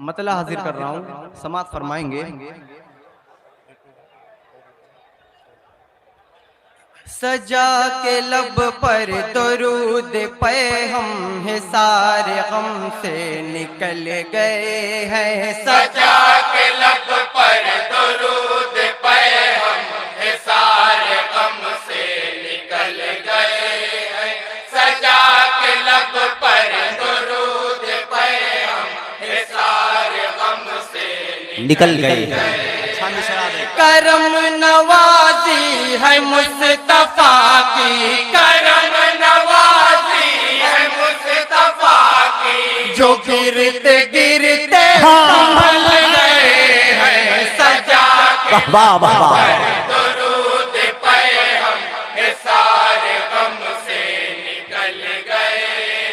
مطلع حاضر کر رہا ہوں، سماعت فرمائیں گے۔ سجا کے لب پر درود پہ ہم ہے سارے غم سے نکل گئے ہیں، سجا کے لب پر درود پہ ہم ہے سارے غم سے نکل گئے ہیں، سجا کے لب پر درود پہ ہم ہے سارے غم سے نکل گئے ہیں۔ کرم نوازی ہے مصطفیٰ کی، کرم نوازی ہے مصطفیٰ کی، جو گرتے گرتے سنبھل گئے ہیں، سجا کے واہ واہ واہ، درود پہ ہم ہے سارے غم سے نکل گئے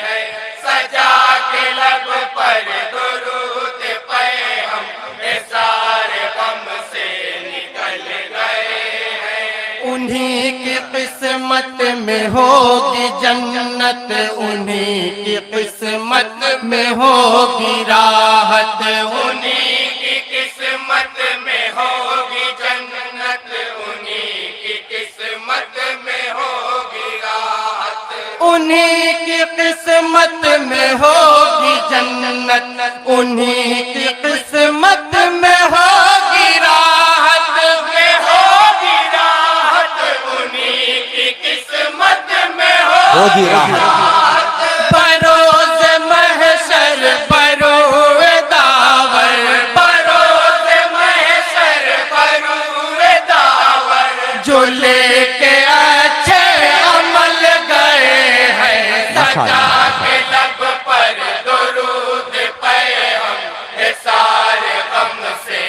ہیں، سجا کے لب پر درود پہ ہم ہے سارے غم سے نکل گئے ہیں، انہی کی قسمت میں ہوگی جنت، انہی کی قسمت میں ہوگی راحت، انہی کی قسمت میں ہوگی جنت، انہی کی قسمت میں ہوگی راحت، انہی کی قسمت میں ہوگی جنت، انہی کی قسمت میں ہوگی راحت، میں ہوگی راحت، انہی کی قسمت میں ہوگی راحت۔ بروز محشر بروئے داور، بروز محشر بروئے داور، جو لے کے اچھے عمل گئے ہیں، ماشاءاللہ۔ سجا کے لب پر درود پہ ہم ہے سارے غم سے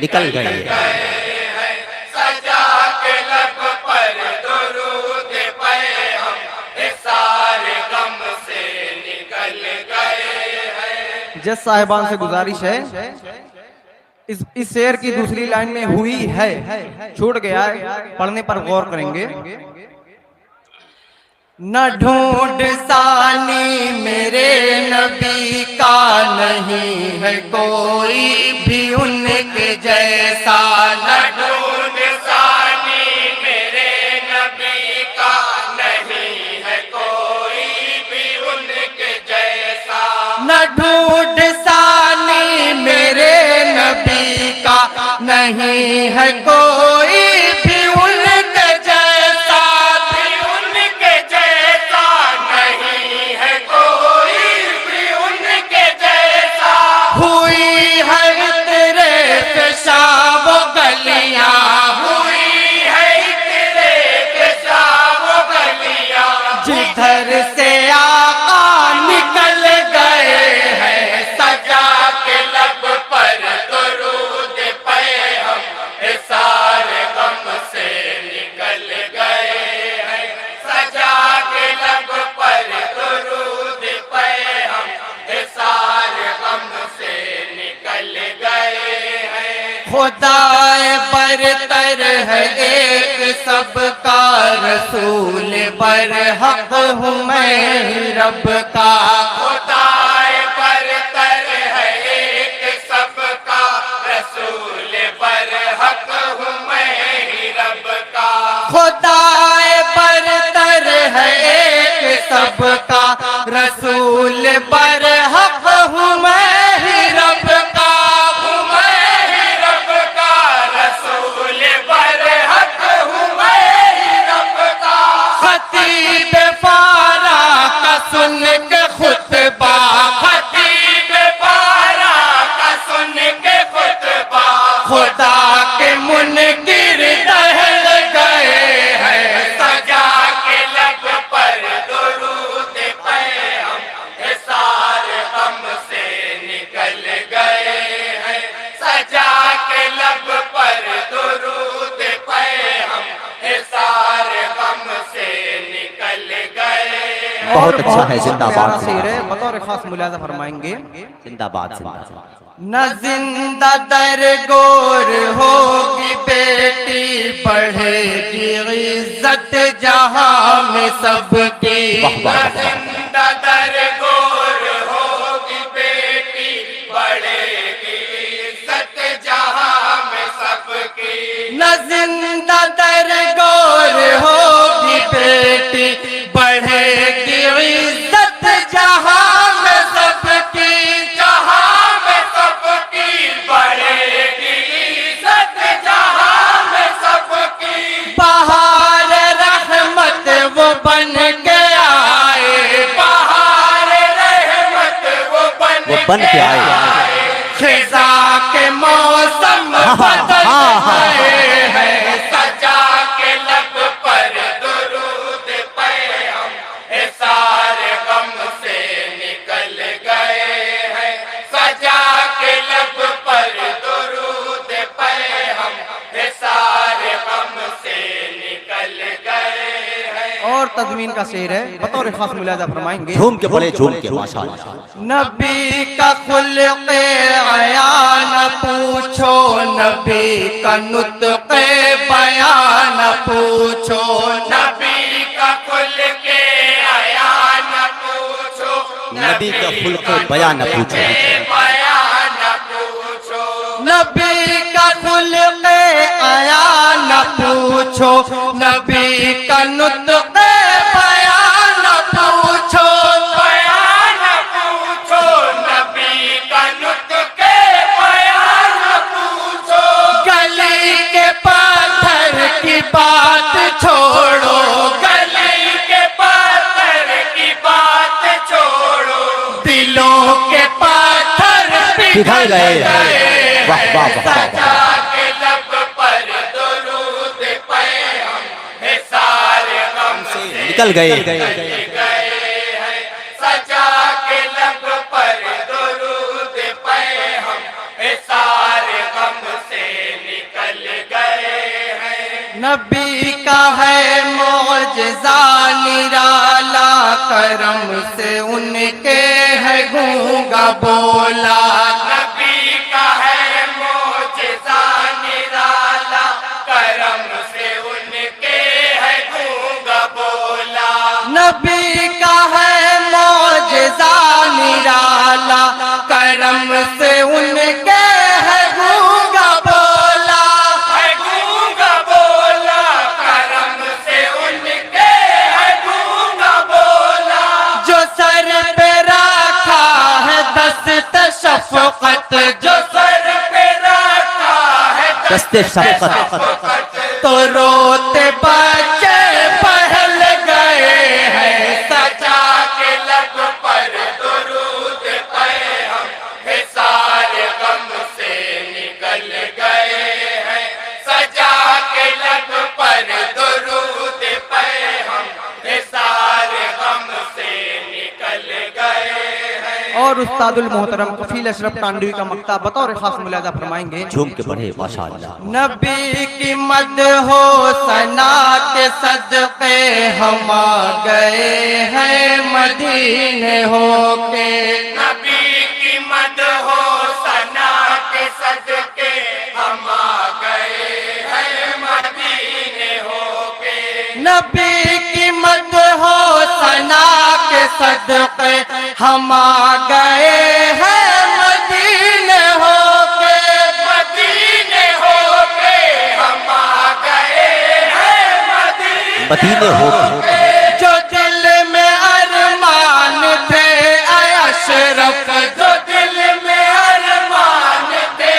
نکل گئے ہیں۔ ہیں، سجا کے لب پر درود پہ ہم ہے سارے غم سے نکل گئے ہیں۔ جس صاحبان سے گزارش ہے، اس شعر کی دوسری لائن میں ہوئی ہے، چھوٹ گیا ہے، پڑھنے پر غور کریں گے۔ نہ ڈھونڈ ثانی میرے نبی کا، نہیں ہے کوئی بھی ان کے جیسا، نہ ڈھونڈ ثانی میرے نبی کا، نہیں ہے کوئی بھی ان کے جیسا، نہ ڈھونڈ ثانی میرے نبی کا، نہیں ہے کوئی بھی ان کے جیسا، بھی ان کے جیسا، نہیں ہے کوئی بھی ان کے جیسا، ہوئی ہے تیرے پیشاب و گلیاں، ہوئی ہے تیرے پیشاب و گلیاں، جدھر سے آقا نکل گئے ہیں، سجا کے لب پر درود پہ ہم ہے سارے غم سے نکل گئے ہیں، سجا کے لب پر درود پہ ہم ہے سارے غم سے نکل گئے ہیں، خدا برتر ہے ایک سب کا، رسول برحق ہوں میں ہی رب کا، خدا برتر ہے ایک سب کا، رسول برحق ہوں میں ہی رب کا، خدا برتر ہے ایک سب کا، رسول برحق ہوں میں ہی رب کا، ہوں میں ہی رب کا، رسول برحق ہوں میں ہی رب کا، خطیب پارا کا سن کے خطبہ، خطیب پارا کا سن کے خطبہ، خدا کے منکر دہل گئے ہیں، سجا کے لب پر درود پہ ہم ہے سارے غم سے نکل گئے ہیں، سجا کے لب پر درود پہ ہم ہے سارے غم سے نکل گئے ہیں، بہت اچھا ہے، زندہ باد، شعر ہے، بطور خاص ملاحظہ فرمائیں گے۔ زندہ باد، زندہ باد۔ نہ زندہ درگور ہوگی بیٹی، بڑھے گی عزت جہاں میں سب کی، واہ واہ واہ۔ زندہ درگور ہوگی بیٹی، بڑھے بڑھے گی عزت جہاں میں سب کی نہ زندہ درگور ہوگی بیٹی بڑھے گی عزت جہاں میں سب کی جہاں میں سب کی بڑھے گی عزت جہاں میں سب کی بہار رحمت وہ بن کے آئے بہار رحمت وہ بن کے آئے خزاں کے موسم بدل گئے ہیں سجا کے لب پر درود پیغام حصار غم سے نکل گئے ہیں سجا کے لب پر درود پیغام حصار غم سے نکل گئے ہیں اور تضمین کا شعر ہے بطور خاص ملاحظہ فرمائیں گے جھوم کے پڑے جھوم کے ماشاءاللہ نبی کا خلق عیان پوچھو نبی کا نطق بیان پوچھو نبی کا کل کے عیان پوچھو نبی کا خلق بیان پوچھو بیان پوچھو نبی کا خلق عیان پوچھو نبی کا نطق بیان پوچھو بیان پوچھو نبی کا نطق بیان پوچھو گلی کے پاتھر کی بات چھوڑو گلی کے پاتھر کی بات چھوڑو دلوں کے پاتھر پگھل گئے واہ واہ واہ سجا کے لب پر درود پیغام حصار غم سے نکل گئے گئے ہیں سجا کے لب پر درود پیغام حصار غم سے نکل گئے ہیں نبی کا ہے معجزہ نرالا کرم سے ان کے ہے گونگا بولا نبی کا ہے معجزہ نرالا کرم سے ان کے ہے گونگا بولا نبی کا ہے معجزہ نرالا کرم سے ان کے ہے گونگا بولا ہے گونگا بولا کرم سے ان کے ہے گونگا بولا جو سر پہ رکھا ہے دست شفقت جو سر پہ رکھا ہے دست شفقت تو روتے بچے پہل گئے ہیں سجا کے لب پر درود پیغام حصار غم سے نکل گئے ہیں سجا کے لب پر درود پیغام حصار غم سے نکل گئے ہیں اور استاد المحترم کفیل اشرف ٹانڈوی کا مقطع بطور خاص ملاحظہ فرمائیں گے جھوم کے پڑھے ماشاءاللہ نبی کی مدح و ثنا کے صدقے ہم آ گئے ہیں مدینے ہو کے نبی کی مدح و ثنا کے صدقے ہم آ گئے ہیں مدینے ہو کے نبی کی مدح و ثنا کے صدقے ہم آ گئے ہیں مدینے ہو کے مدینے ہو کے ہم آ گئے ہیں مدینے ہو کے جو دل میں ارمان تھے اے اشرف جو دل میں ارمان تھے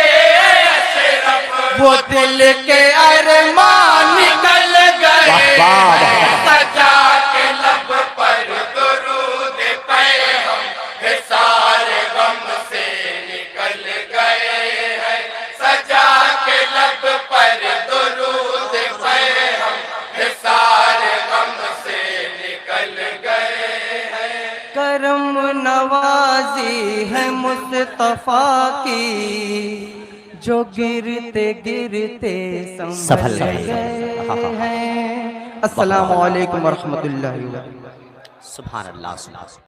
اشرف وہ دل کے ارمان نکل گئے واہ واہ سجا کے لب پر درود پیغام حصار غم سے نکل گئے ہیں سجا کے لب پر درود پیغام حصار غم سے نکل گئے ہیں کرم نوازی ہے مصطفیٰ کی جو گرتے گرتے سنبھل سنبھل گئے گئے ہیں السلام علیکم ورحمۃ اللہ وبرکاتہ سبحان اللہ